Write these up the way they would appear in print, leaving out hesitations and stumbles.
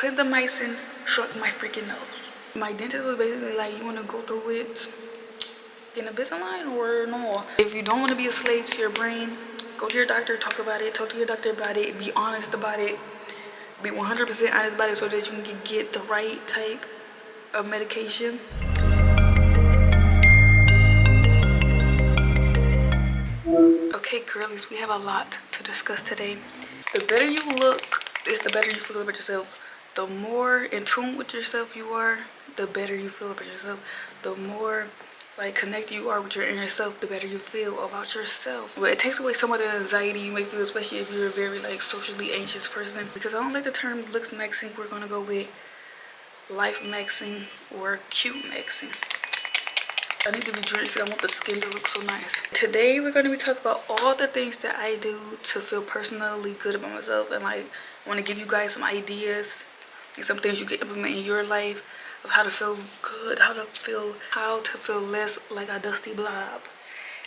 Clindamycin shrunk my freaking nose. My dentist was basically like, you want to go through it in a Invisalign or no? If you don't want to be a slave to your brain, go to your doctor, talk about it, talk to your doctor about it, be honest about it, be 100% honest about it so that you can get the right type of medication. Okay, girlies, we have a lot to discuss today. The better you look is the better you feel about yourself. The more in tune with yourself you are, the better you feel about yourself. The more like connected you are with your inner self, the better you feel about yourself. But it takes away some of the anxiety you may feel, especially if you're a very like socially anxious person. Because I don't like the term Looksmaxxing, we're gonna go with life-maxing or cute-maxing. I need to be drenched because I want the skin to look so nice. Today we're going to be talking about all the things that I do to feel personally good about myself, and like I want to give you guys some ideas and some things you can implement in your life of how to feel good, how to feel less like a dusty blob.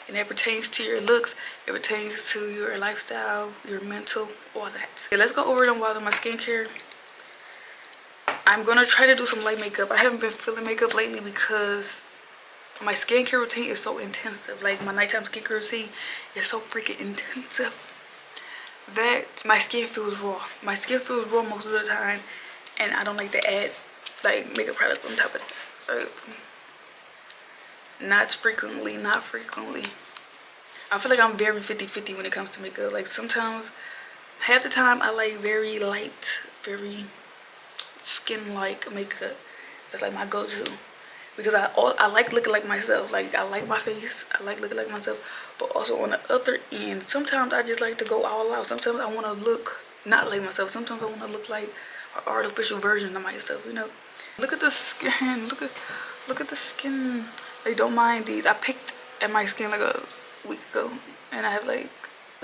And it pertains to your looks, it pertains to your lifestyle, your mental, all that. Okay, let's go over them while on my skincare. I'm gonna try to do some light makeup. I haven't been feeling makeup lately because my skincare routine is so intensive. Like my nighttime skincare routine is so freaking intensive that my skin feels raw. My skin feels raw most of the time, and I don't like to add like makeup product on top of it. Not frequently. I feel like I'm very 50-50 when it comes to makeup. Like sometimes, half the time I like very light, very skin-like makeup. That's like my go-to. Because I like looking like myself. Like I like my face, I like looking like myself. But also on the other end, sometimes I just like to go all out. Sometimes I want to look not like myself. Sometimes I want to look like an artificial version of myself, you know. Look at the skin, look at the skin. Like, don't mind these. I picked at my skin like a week ago, and I have like,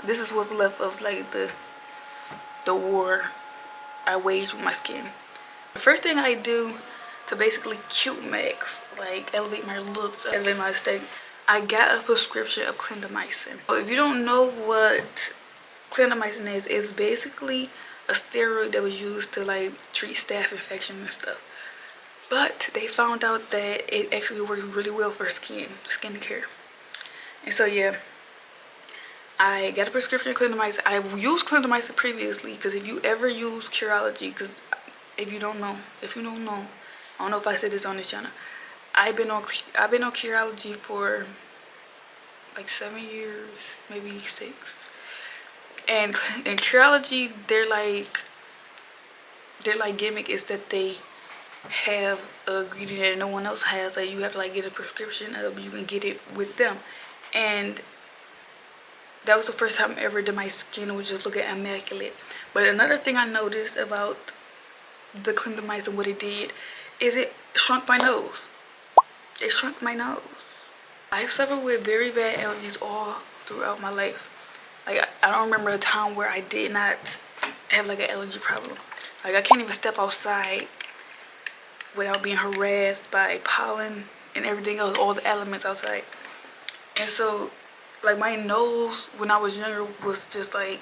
this is what's left of like the war I waged with my skin. The first thing I do to basically cute max, like elevate my looks, elevate my aesthetic, I got a prescription of clindamycin. So if you don't know what clindamycin is, it's basically a steroid that was used to like treat staph infection and stuff. But they found out that it actually works really well for skincare. And so yeah, I got a prescription of clindamycin. I've used clindamycin previously because if you ever use Curology, because if you don't know, I don't know if I said this on this channel, I've been on Curology for like 7 years, maybe 6. And in Curology, their gimmick is that they have a ingredient that no one else has. Like you have to like get a prescription of, you can get it with them. And that was the first time ever that my skin was just looking immaculate. But another thing I noticed about the clindamycin, what it did is it shrunk my nose. It shrunk my nose. I've suffered with very bad allergies all throughout my life. Like I don't remember a time where I did not have like an allergy problem. Like I can't even step outside without being harassed by pollen and everything else, all the elements outside. And so like my nose when I was younger was just like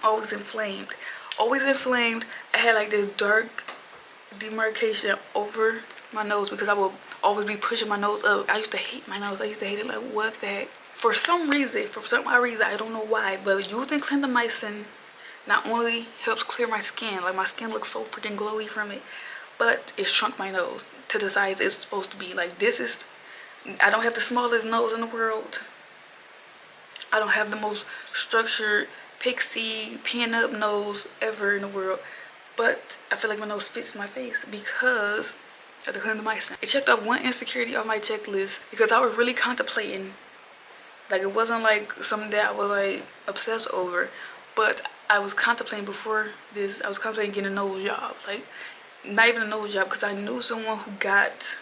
always inflamed. I had like this dark demarcation over my nose because I would always be pushing my nose up. I used to hate my nose. I used to hate it. Like, what the heck? For some reason, I don't know why, but using clindamycin not only helps clear my skin, like my skin looks so freaking glowy from it, but it shrunk my nose to the size it's supposed to be. Like I don't have the smallest nose in the world. I don't have the most structured pixie pin-up nose ever in the world. But I feel like my nose fits my face because of the clindamycin. It checked off one insecurity on my checklist because I was really contemplating. Like it wasn't like something that I was like obsessed over, but I was contemplating before this. I was contemplating getting a nose job. Like not even a nose job, because I knew someone who got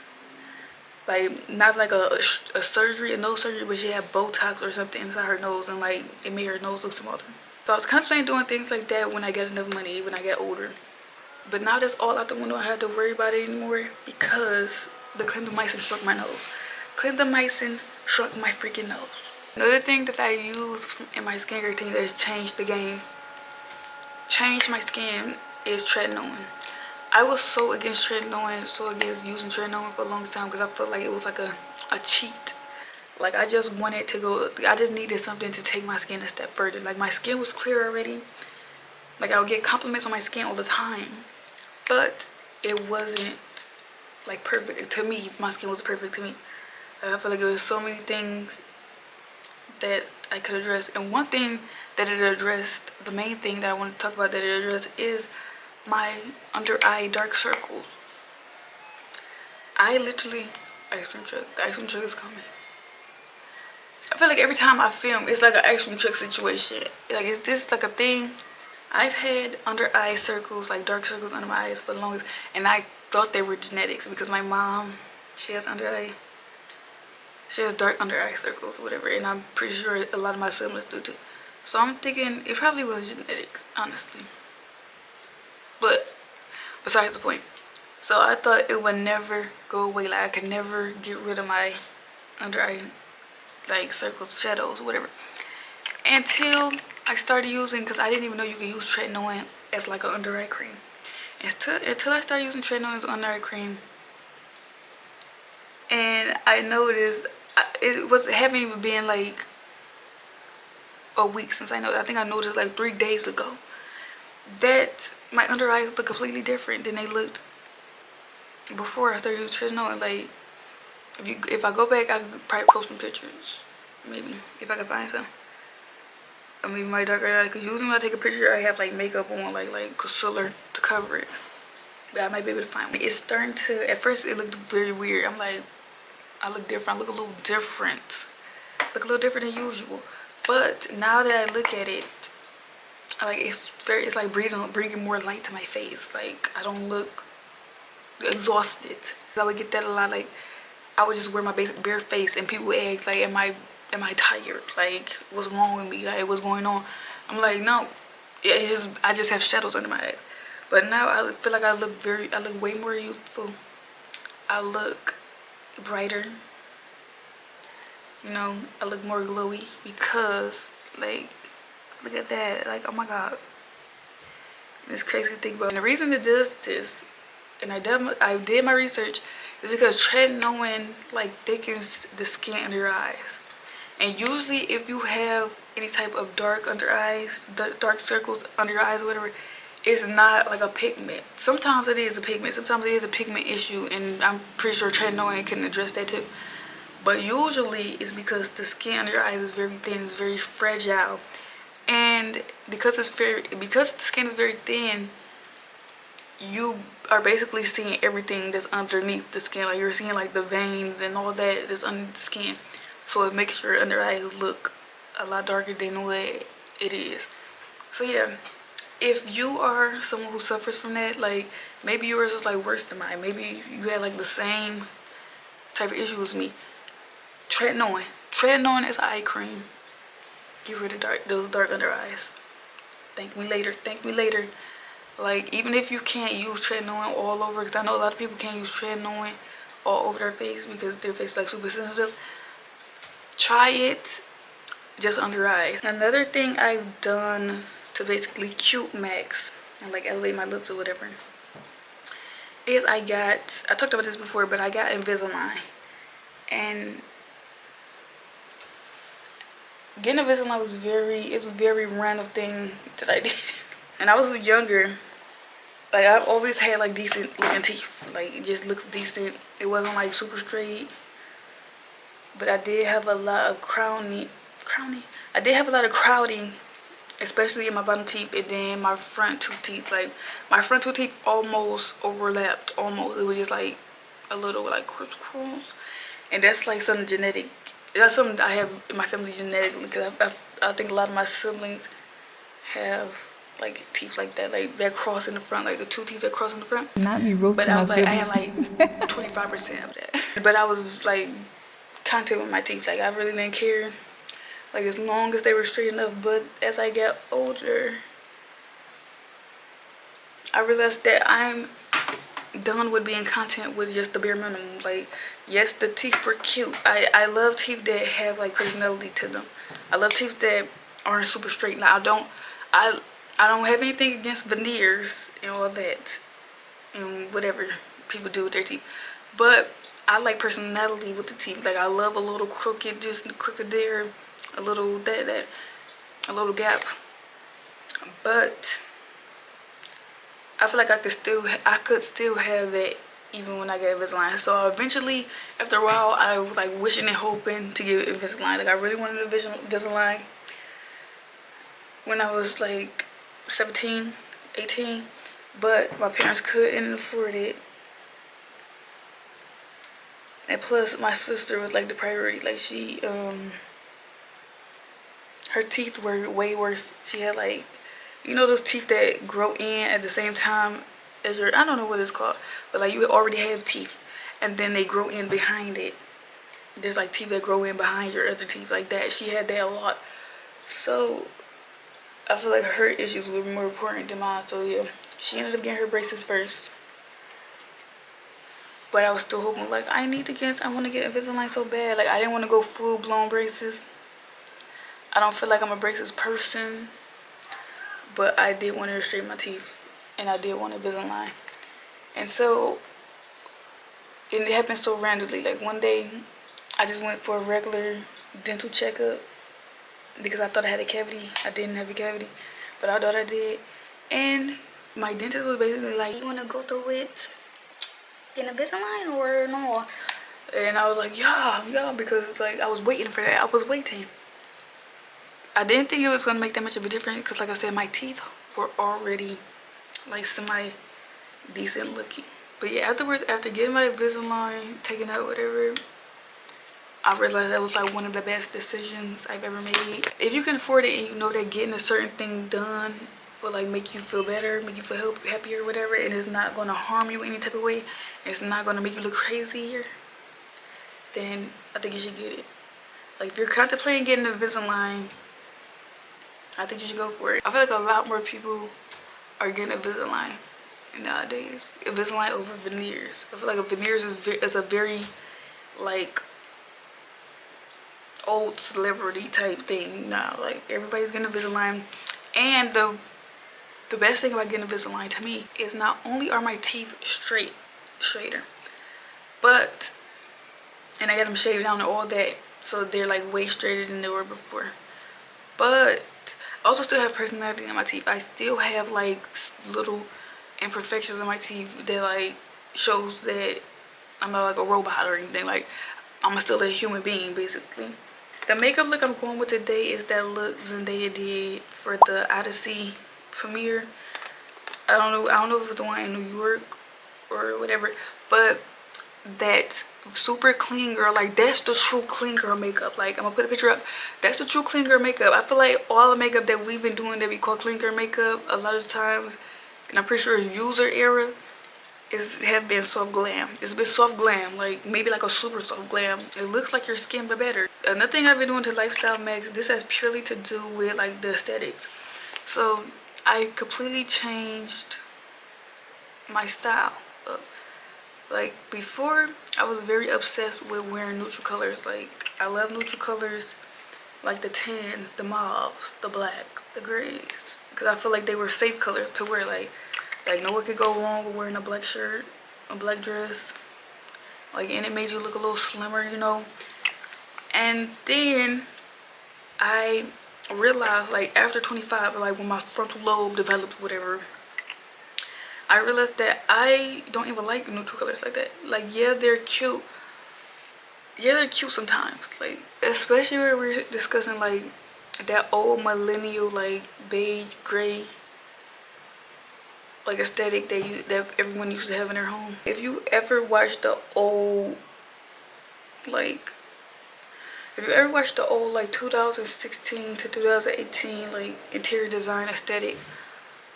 like not like a nose surgery, but she had Botox or something inside her nose, and like it made her nose look smaller. So I was contemplating doing things like that when I get enough money, when I get older. But now that's all out the window. I have to worry about it anymore because the clindamycin shrunk my nose. Clindamycin shrunk my freaking nose. Another thing that I use in my skincare routine that has changed the game, changed my skin is tretinoin. I was so against tretinoin, so against using tretinoin for the longest time because I felt like it was like a cheat. Like I just wanted to go, I just needed something to take my skin a step further. Like my skin was clear already. Like I would get compliments on my skin all the time. But it wasn't like perfect to me. My skin was perfect to me. I feel like there was so many things that I could address. And one thing that it addressed, the main thing that I want to talk about that it addressed is my under eye dark circles. I literally, ice cream truck, the ice cream truck is coming. I feel like every time I film, it's like an ice cream truck situation. Like, is this like a thing? I've had under eye circles, like dark circles under my eyes for the longest, and I thought they were genetics because my mom, she has dark under eye circles or whatever, and I'm pretty sure a lot of my siblings do too. So I'm thinking it probably was genetics, honestly. But besides the point. So I thought it would never go away. Like I could never get rid of my under eye like circles, shadows, whatever. Until I started using, because I didn't even know you could use tretinoin as like an under eye cream. Until I started using tretinoin as under eye cream, and I noticed it was haven't even been like a week since I noticed. I think I noticed like 3 days ago that my under eyes look completely different than they looked before I started using tretinoin. Like if I go back, I could probably post some pictures, maybe if I can find some. I mean, my dark eye, because usually when I take a picture, I have like makeup on, like concealer to cover it. But I might be able to find one. It's starting to, at first it looked very weird. I'm like, I look different. I look a little different. Look a little different than usual. But now that I look at it, like it's like bringing more light to my face. Like I don't look exhausted. I would get that a lot. Like I would just wear my basic bare face, and people would ask like, am I tired? Like what's wrong with me? Like what's going on? I'm like, no, yeah, I just have shadows under my eyes. But now I feel like I look way more youthful. I look brighter. You know, I look more glowy because like look at that. Like oh my god, it's crazy to think about. And the reason it does this, and I did my research, is because tretinoin like thickens the skin under your eyes. And usually if you have any type of dark under eyes, dark circles under your eyes or whatever, it's not like a pigment. Sometimes it is a pigment. Sometimes it is a pigment issue, and I'm pretty sure tretinoin can address that too. But usually it's because the skin under your eyes is very thin, it's very fragile. And because the skin is very thin, you are basically seeing everything that's underneath the skin. Like you're seeing like the veins and all that that's underneath the skin. So it makes your under eyes look a lot darker than what it is. So yeah, if you are someone who suffers from that, like maybe yours is like worse than mine. Maybe you had like the same type of issues as me. Tretinoin. Tretinoin is eye cream. Get rid of those dark under eyes. Thank me later. Thank me later. Like even if you can't use tretinoin all over, because I know a lot of people can't use tretinoin all over their face because their face is like super sensitive. Try it just under eyes. Another thing I've done to basically cute max and like elevate my looks or whatever is I talked about this before, but I got Invisalign. And getting Invisalign was a very random thing that I did. And I was younger. Like I've always had like decent looking teeth. Like it just looks decent. It wasn't like super straight. But I did have a lot of crowning. I did have a lot of crowding, especially in my bottom teeth and then my front two teeth. Like my front two teeth almost overlapped. Almost. It was just like a little like crisscross. And that's like something genetic. That's something I have in my family genetically, because I think a lot of my siblings have like teeth like that, like that cross in the front, like the two teeth that cross in the front. Not me roasting But I was like, I siblings. had like 25% of that. But I was like content with my teeth. Like I really didn't care, like as long as they were straight enough. But as I got older, I realized that I'm done with being content with just the bare minimum. Like yes, the teeth were cute. I love teeth that have like personality to them. I love teeth that aren't super straight. Now I I don't have anything against veneers and all that and whatever people do with their teeth, but I like personality with the teeth. Like I love a little crooked, just crooked there, a little that, a little gap. But I feel like I could still have that even when I get Invisalign. So eventually, after a while, I was like wishing and hoping to get Invisalign. Like I really wanted Invisalign when I was like 17, 18, but my parents couldn't afford it. And plus, my sister was like the priority. Like she, her teeth were way worse. She had like, you know, those teeth that grow in at the same time as your, I don't know what it's called, but like you already have teeth and then they grow in behind it. There's like teeth that grow in behind your other teeth like that. She had that a lot. So I feel like her issues were more important than mine. So yeah, she ended up getting her braces first. But I was still hoping, like, I want to get Invisalign so bad. Like, I didn't want to go full-blown braces. I don't feel like I'm a braces person. But I did want to straighten my teeth. And I did want Invisalign. And so, it happened so randomly. Like, one day, I just went for a regular dental checkup. Because I thought I had a cavity. I didn't have a cavity. But I thought I did. And my dentist was basically like, you want to go through it? Get Invisalign or no? And I was like, yeah, because it's like I was waiting for that. I was waiting. I didn't think it was gonna make that much of a difference because, like I said, my teeth were already like semi-decent looking. But yeah, afterwards, after getting my Invisalign taken out, whatever, I realized that was like one of the best decisions I've ever made. If you can afford it and you know that getting a certain thing done will like make you feel better, make you feel happier, whatever, and it's not gonna harm you any type of way, it's not gonna make you look crazier, then I think you should get it. Like if you're contemplating getting Invisalign, I think you should go for it. I feel like a lot more people are getting Invisalign nowadays. Invisalign over veneers. I feel like a veneers is a very like old celebrity type thing now. Like everybody's getting Invisalign, and the best thing about getting Invisalign to me is not only are my teeth straighter, but, and I got them shaved down and all that, so they're like way straighter than they were before. But I also still have personality in my teeth. I still have like little imperfections in my teeth that like shows that I'm not like a robot or anything. Like I'm still a human being basically. The makeup look I'm going with today is that look Zendaya did for the Odyssey premiere. I don't know if it was the one in New York or whatever, but that super clean girl, like that's the true clean girl makeup. Like I'm gonna put a picture up, that's the true clean girl makeup. I feel like all the makeup that we've been doing that we call clean girl makeup a lot of times, and I'm pretty sure user era, have been soft glam. It's been soft glam, like maybe like a super soft glam. It looks like your skin but better. Another thing I've been doing to Lifestyle Max, this has purely to do with like the aesthetics. So I completely changed my style up. Like before, I was very obsessed with wearing neutral colors. Like I love neutral colors, like the tans, the mauves, the blacks, the grays, because I feel like they were safe colors to wear. Like no one could go wrong with wearing a black shirt, a black dress. Like, and it made you look a little slimmer, you know. And then I realized, like after 25, like when my frontal lobe developed, whatever, I realized that I don't even like neutral colors like that. Like, yeah, they're cute. Yeah, they're cute sometimes. Like, especially when we're discussing like that old millennial, like beige, gray, like aesthetic that everyone used to have in their home. If you ever watched the old, like, if you ever watched the old like 2016 to 2018 like interior design aesthetic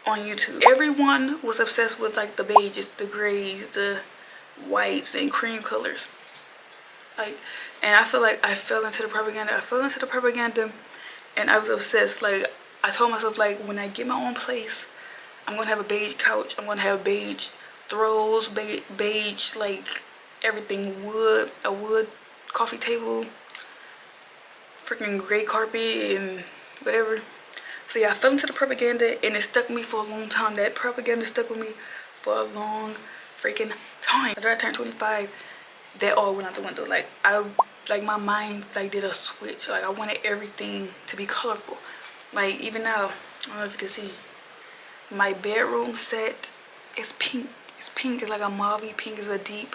on YouTube, everyone was obsessed with like the beiges, the grays, the whites, and cream colors. Like, and I feel like I fell into the propaganda. And I was obsessed. Like, I told myself, like, when I get my own place, I'm gonna have a beige couch, I'm gonna have beige throws, beige like everything, a wood coffee table, freaking gray carpet and whatever. So yeah, I fell into the propaganda and it stuck with me for a long time. That propaganda stuck with me for a long freaking time. After I turned 25, that all went out the window. Like my mind like did a switch. Like I wanted everything to be colorful. Like even now, I don't know if you can see, my bedroom set is pink. It's pink. It's like a mauve pink. It's a deep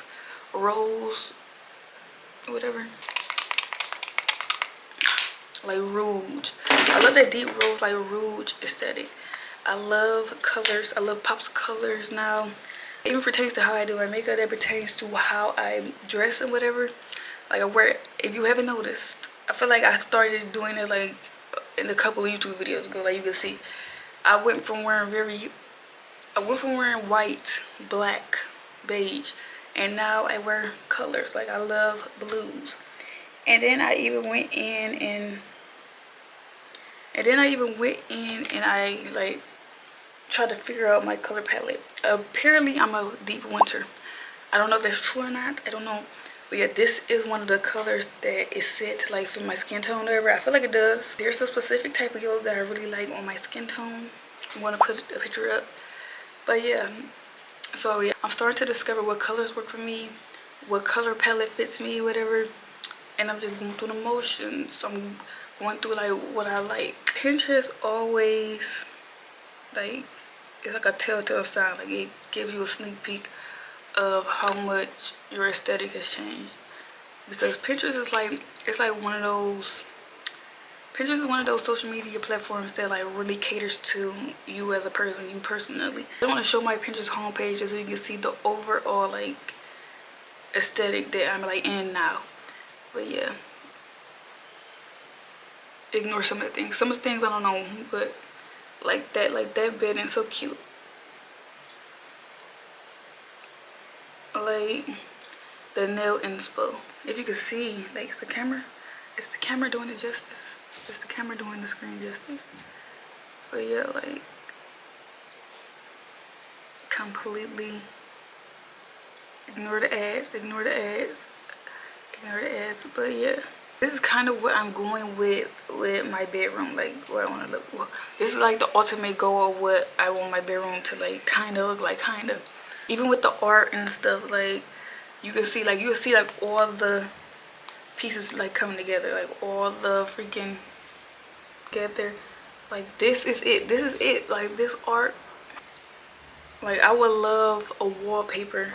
rose, whatever. Like rouge. I love that deep rose, like rouge aesthetic. I love colors. I love pops of colors now. It even pertains to how I do my makeup. That pertains to how I dress and whatever. Like I wear, if you haven't noticed, I feel like I started doing it like in a couple of YouTube videos ago. Like you can see, I went from wearing white, black, beige, and now I wear colors. Like I love blues. And then I even went in and I like tried to figure out my color palette. Apparently I'm a deep winter. I don't know if that's true or not. I don't know. But yeah, this is one of the colors that is set to like fit my skin tone or whatever. I feel like it does. There's a specific type of yellow that I really like on my skin tone. I want to put a picture up. But yeah. So yeah, I'm starting to discover what colors work for me, what color palette fits me, whatever. And I'm just going through the motions. I'm going through like what I like. Pinterest always like, it's like a telltale sign. Like it gives you a sneak peek of how much your aesthetic has changed. Because Pinterest is like, it's like one of those, Pinterest is one of those social media platforms that like really caters to you as a person, you personally. I want to show my Pinterest homepage just so you can see the overall like aesthetic that I'm like in now. But yeah, ignore some of the things. Some of the things I don't know, but like that bedding, so cute. Like the nail inspo. If you can see, like it's the camera doing it justice. It's the camera doing the screen justice. But yeah, like completely ignore the ads. But yeah, this is kind of what I'm going with my bedroom, like what I want to look. Well, this is like the ultimate goal of what I want my bedroom to like kind of look like. Even with the art and stuff, like you can see like all the pieces like coming together, like all the freaking together. Like this is it. Like this art, like I would love a wallpaper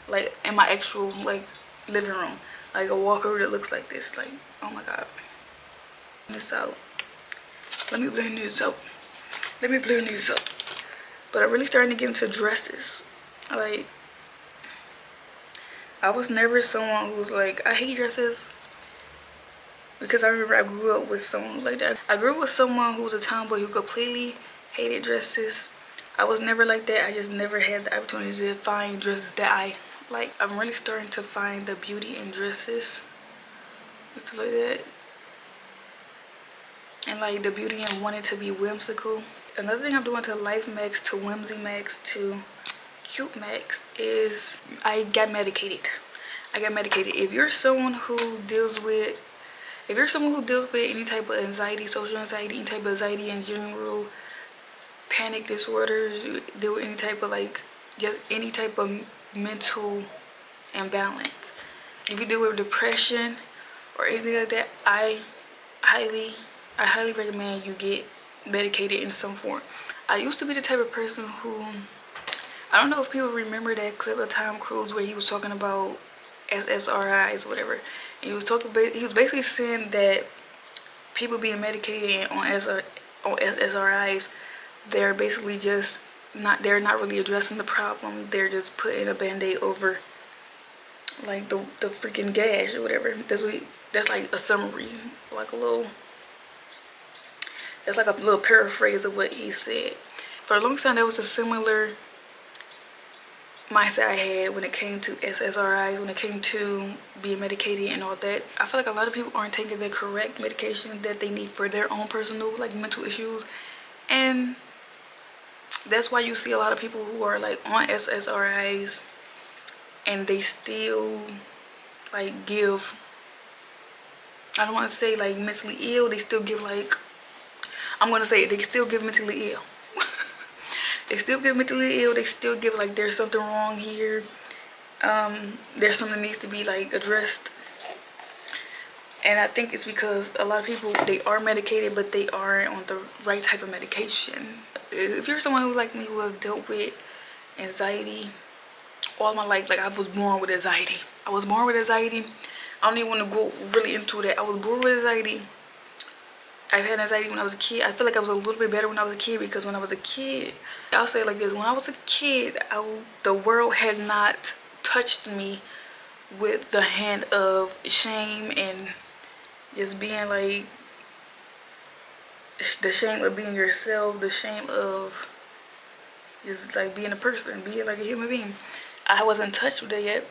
like in my actual like living room, like a wallpaper that looks like this. Like, oh my god. This out. Let me blend this out. But I'm really starting to get into dresses. Like, I was never someone who was like, I hate dresses. Because I remember I grew up with someone who like that. I grew up with someone who was a tomboy who completely hated dresses. I was never like that. I just never had the opportunity to find dresses that I like. I'm really starting to find the beauty in dresses. It's like that. And like the beauty in wanting to be whimsical. Another thing I'm doing to Life Max, to Whimsy Max, to Cute Max is I got medicated. If you're someone who deals with any type of anxiety, social anxiety, any type of anxiety in general, panic disorders, you deal with any type of like, just any type of mental imbalance. If you deal with depression or anything like that, I highly recommend you get medicated in some form. I used to be the type of person who, I don't know if people remember that clip of Tom Cruise where he was talking about SSRIs or whatever. And he was basically saying that people being medicated on SSRIs, they're basically just they're not really addressing the problem. They're just putting a band-aid over like the freaking gash or whatever. That's like a summary, like that's like a little paraphrase of what he said. For a long time, that was a similar mindset I had when it came to SSRIs, when it came to being medicated and all that. I feel like a lot of people aren't taking the correct medication that they need for their own personal like mental issues, and that's why you see a lot of people who are like on SSRIs and they still like give, I don't want to say like mentally ill, they still give like, I'm gonna say it, they still give mentally ill. They still give mentally ill. They still give like there's something wrong here. There's something that needs to be like addressed. And I think it's because a lot of people, they are medicated, but they aren't on the right type of medication. If you're someone who like me, who has dealt with anxiety all my life, like I was born with anxiety. I was born with anxiety. I don't even want to go really into that. I was born with anxiety. I've had anxiety when I was a kid. I feel like I was a little bit better when I was a kid because when I was a kid, I'll say it like this. When I was a kid, the world had not touched me with the hand of shame and just being like, the shame of being yourself, the shame of just like being a person, being like a human being. I wasn't touched with that yet.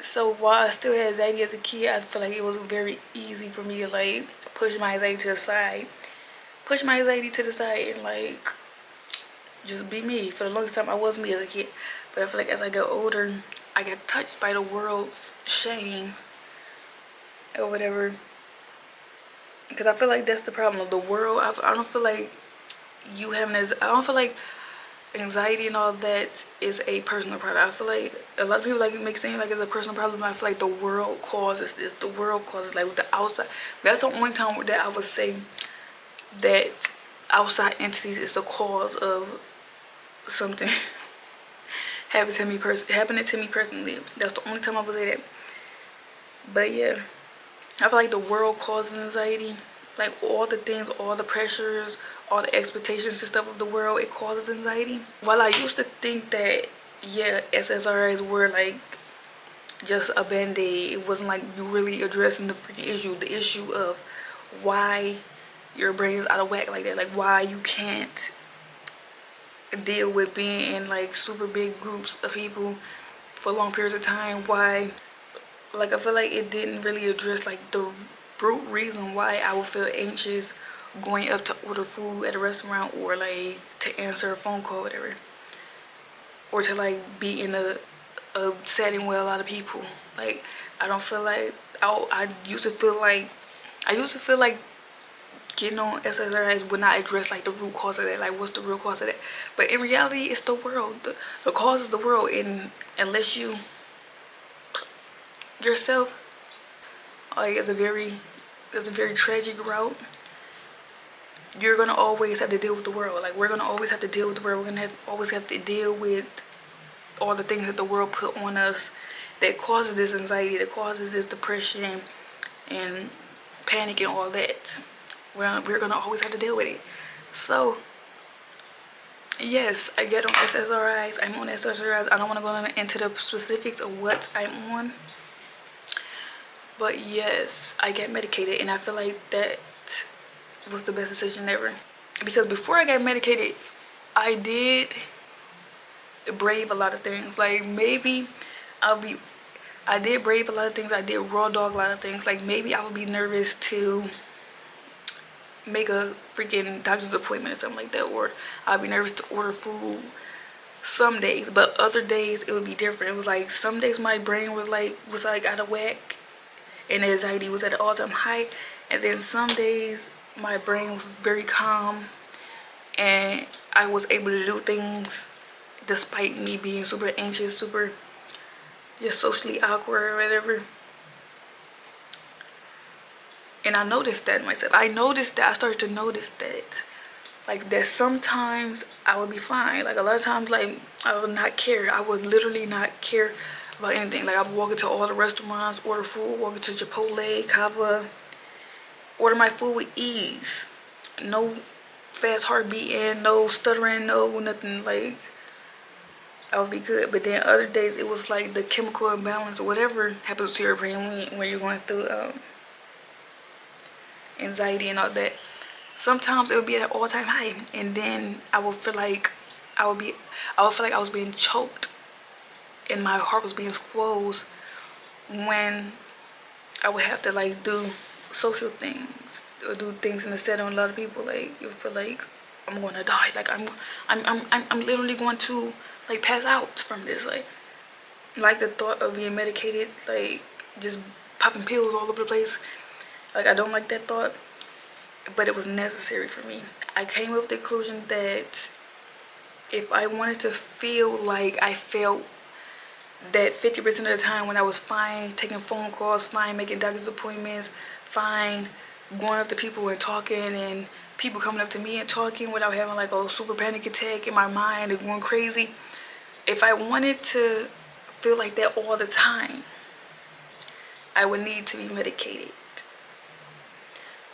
So while I still had anxiety as a kid, I feel like it was very easy for me to like push my anxiety to the side. Push my anxiety to the side and like just be me. For the longest time I was me as a kid. But I feel like as I got older, I got touched by the world's shame or whatever. Because I feel like that's the problem of the world. I don't feel like you having this, I don't feel like anxiety and all that is a personal problem. I feel like a lot of people like make saying like it's a personal problem. I feel like the world causes this. The world causes like with the outside. That's the only time that I would say that outside entities is the cause of something happening to me personally. That's the only time I would say that. But yeah, I feel like the world causes anxiety. Like all the things, all the pressures, all the expectations and stuff of the world, it causes anxiety. While I used to think that, yeah, SSRIs were like just a band-aid, it wasn't like you really addressing the freaking issue. The issue of why your brain is out of whack like that. Like why you can't deal with being in like super big groups of people for long periods of time. Why, like I feel like it didn't really address like the root reason why I would feel anxious going up to order food at a restaurant or like to answer a phone call or whatever, or to like be in a setting with a lot of people. Like I don't feel like I used to feel like getting on SSRIs would not address like the root cause of that. Like what's the real cause of that? But in reality, it's the world. The cause is the world, and unless you yourself, like it's a very tragic route. You're gonna always have to deal with the world. Like we're gonna always have to deal with the world. We're gonna always have to deal with all the things that the world put on us that causes this anxiety, that causes this depression and panic and all that. We're gonna always have to deal with it. So yes, I get on SSRIs. I'm on SSRIs. I don't want to go into the specifics of what I'm on. But yes, I get medicated, and I feel like that was the best decision ever. Because before I got medicated, I did brave a lot of things. Like maybe I did brave a lot of things. I did raw dog a lot of things. Like maybe I would be nervous to make a freaking doctor's appointment or something like that, or I'd be nervous to order food some days, but other days it would be different. It was like some days my brain was like out of whack and the anxiety was at an all-time high, and then some days my brain was very calm and I was able to do things despite me being super anxious, super just socially awkward or whatever. And I noticed that in myself. I started to notice that. Like that sometimes I would be fine. Like a lot of times, like I would not care. I would literally not care about anything. Like I would walk into all the restaurants, order food, walk into Chipotle, Kava, order my food with ease. No fast heart beating, no stuttering, no nothing. Like I would be good. But then other days it was like the chemical imbalance or whatever happens to your brain when you're going through anxiety and all that. Sometimes it would be at an all-time high, and then I would feel like I was being choked and my heart was being squeezed when I would have to like do social things or do things in the setting with a lot of people. Like you feel like I'm gonna die. Like I'm literally going to like pass out from this. Like the thought of being medicated, like just popping pills all over the place. Like I don't like that thought. but it was necessary for me. I came up with the conclusion that if I wanted to feel like I felt that 50% of the time, when I was fine taking phone calls, fine making doctor's appointments, fine going up to people and talking, and people coming up to me and talking without having like a super panic attack in my mind and going crazy. If I wanted to feel like that all the time, I would need to be medicated.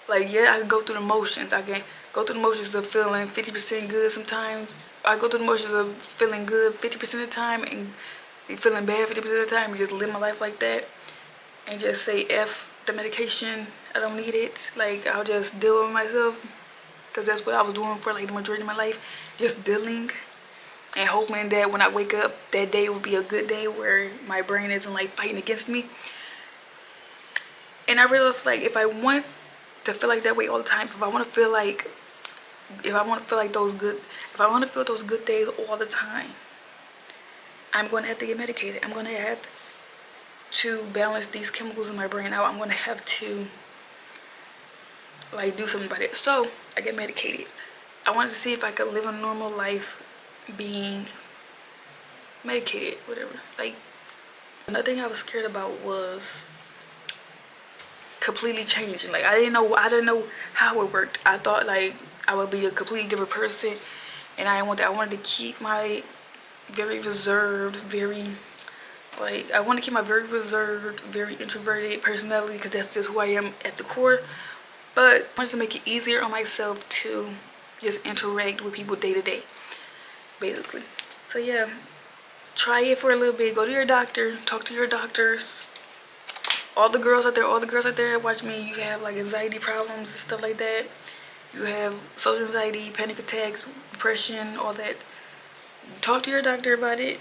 Like, yeah, I can go through the motions. I can go through the motions of feeling 50% good sometimes. I go through the motions of feeling good 50% of the time and feeling bad 50% of the time, and just live my life like that and just say F the medication, I don't need it. Like, I'll just deal with myself, because that's what I was doing for like the majority of my life, just dealing and hoping that when I wake up that day will be a good day where my brain isn't like fighting against me. And I realized, like, if I want to feel like that way all the time, if I want to feel those good days all the time, I'm going to have to get medicated. I'm going to have to balance these chemicals in my brain out. I'm going to have to like do something about it. So I get medicated. I wanted to see if I could live a normal life being medicated, whatever. Like, another thing I was scared about was completely changing. Like, I didn't know how it worked. I thought like I would be a completely different person, and I wanted to keep my very reserved, very introverted personality, because that's just who I am at the core. But I wanted to make it easier on myself to just interact with people day to day, basically. So yeah, try it for a little bit. Go to your doctor, talk to your doctors. All the girls out there that watch me, you have like anxiety problems and stuff like that. You have social anxiety, panic attacks, depression, all that. Talk to your doctor about it.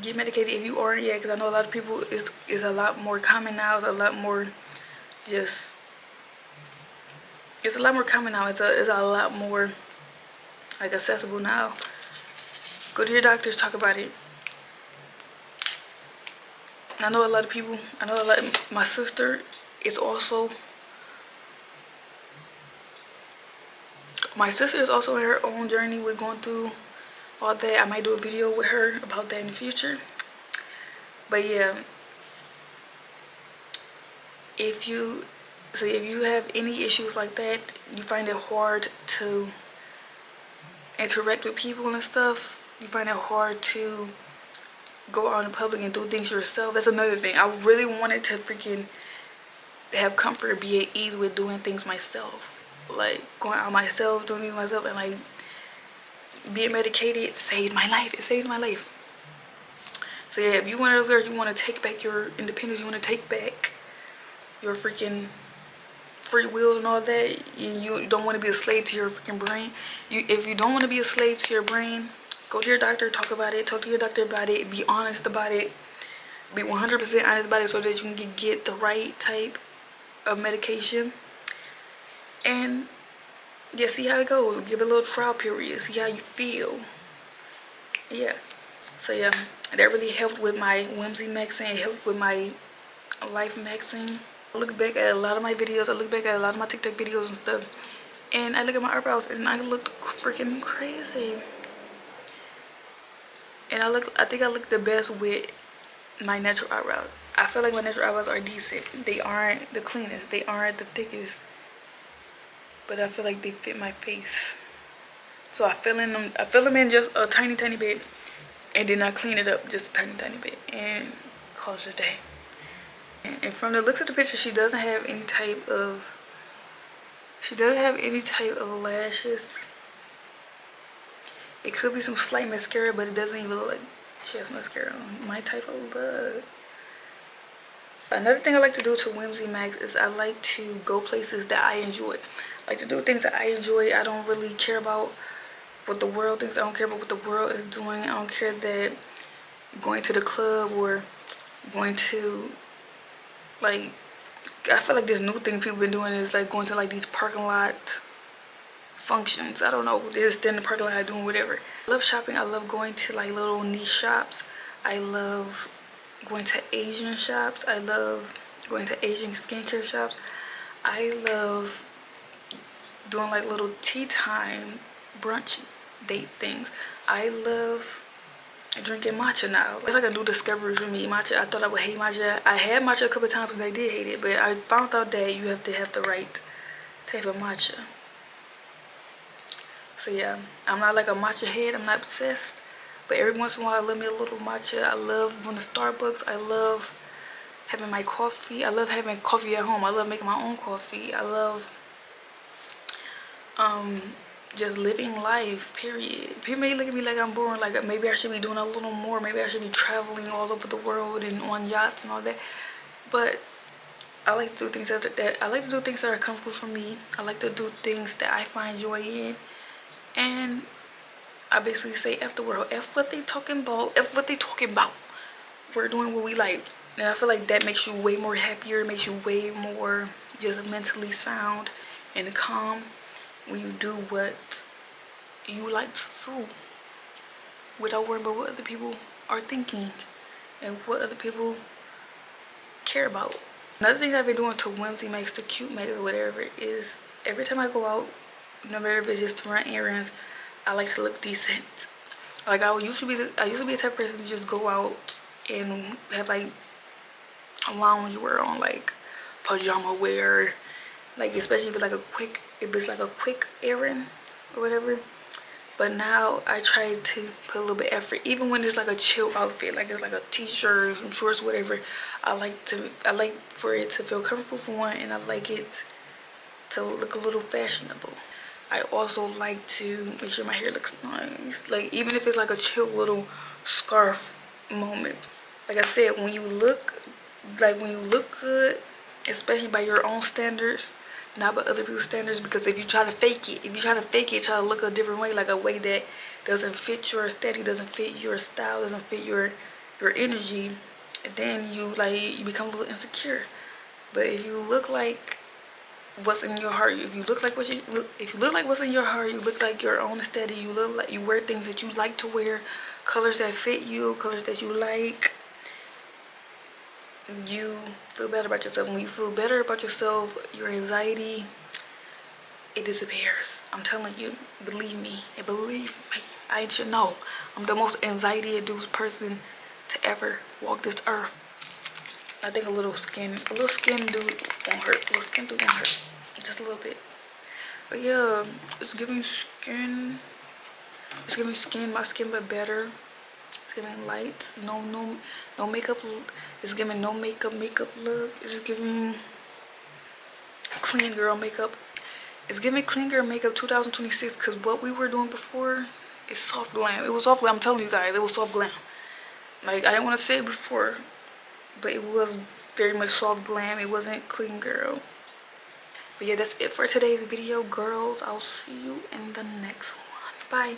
Get medicated if you aren't yet, because I know a lot of people, it's a lot more common now. It's a lot more like accessible now. Go to your doctors, talk about it. And my sister is also in her own journey with going through all that. I might do a video with her about that in the future. But yeah, if you have any issues like that, you find it hard to interact with people and stuff, you find it hard to go out in public and do things yourself, that's another thing. I really wanted to freaking have comfort, be at ease with doing things myself, like going out myself, doing things myself, and like being medicated saved my life. It saved my life. So yeah, if you're one of those girls, you want to take back your independence, you want to take back your freaking free will and all that, you don't want to be a slave to your freaking brain. If you don't want to be a slave to your brain, go to your doctor, talk to your doctor about it, be honest about it, be 100% honest about it, so that you can get the right type of medication. And yeah, see how it goes. Give it a little trial period, see how you feel. Yeah, so yeah, that really helped with my whimsimaxxing. It helped with my lifemaxxing. I look back at a lot of my videos, I look back at a lot of my TikTok videos and stuff, and I look at my eyebrows and I look freaking crazy. And I think I look the best with my natural eyebrows. I feel like my natural eyebrows are decent. They aren't the cleanest, they aren't the thickest, but I feel like they fit my face. So I fill them in just a tiny bit, and then I clean it up just a tiny bit and call it a day. And from the looks of the picture, she doesn't have any type of lashes. It could be some slight mascara, but it doesn't even look like she has mascara on. My type of look. Another thing I like to do to whimsimaxx is I like to go places that I enjoy. I like to do things that I enjoy. I don't really care about what the world thinks. I don't care about what the world is doing. I don't care that going to the club or going to, like, I feel like this new thing people been doing is like going to like these parking lot functions. I don't know, they just stand in the parking lot doing whatever. I love shopping. I love going to like little niche shops. I love going to Asian shops. I love going to Asian skincare shops. I love doing like little tea time brunch date things. I love drinking matcha now. It's like a new discovery for me. Matcha, I thought I would hate matcha. I had matcha a couple times and I did hate it, but I found out that you have to have the right type of matcha. So yeah, I'm not like a matcha head, I'm not obsessed, but every once in a while I love me a little matcha. I love going to Starbucks. I love having my coffee. I love having coffee at home. I love making my own coffee. I love just living life, period. People may look at me like I'm boring, like maybe I should be doing a little more, maybe I should be traveling all over the world and on yachts and all that, but I like to do things that I like to do things that are comfortable for me. I like to do things that I find joy in, and I basically say F the world, F what they talking about, F what they talking about. We're doing what we like, and I feel like that makes you way more happier, makes you way more just mentally sound and calm when you do what you like to do without worrying about what other people are thinking and what other people care about. Another thing that I've been doing to Whimsy makes the cute makes or whatever is every time I go out, no matter if it's just to run errands, I like to look decent. Like I used to be the type of person to just go out and have like lounge wear on, like pajama wear, like especially if it's like a quick errand or whatever. But now I try to put a little bit of effort, even when it's like a chill outfit, like it's like a t-shirt, some shorts, whatever. I like for it to feel comfortable for one, and I like it to look a little fashionable. I also like to make sure my hair looks nice, like even if it's like a chill little scarf moment. Like I said, when you look good, especially by your own standards, not by other people's standards, because if you try to fake it, try to look a different way, like a way that doesn't fit your aesthetic, doesn't fit your style, doesn't fit your energy, then you become a little insecure. But if you look like what's in your heart, if you look like what's in your heart, you look like your own aesthetic, you look like you wear things that you like to wear, colors that fit you, colors that you like, you feel better about yourself. When you feel better about yourself, your anxiety, it disappears. I'm telling you, believe me. I should know. I'm the most anxiety-induced person to ever walk this earth. I think a little skin dude won't hurt. A little skin dude won't hurt. Just a little bit. But yeah, it's giving skin. It's giving skin, my skin, but better. It's giving light. No makeup. It's giving no makeup look. It's giving clean girl makeup. It's giving clean girl makeup 2026, because what we were doing before is soft glam. It was soft glam. I'm telling you guys, it was soft glam. Like, I didn't want to say it before, but it was very much soft glam. It wasn't clean girl. But yeah, that's it for today's video, girls. I'll see you in the next one. Bye.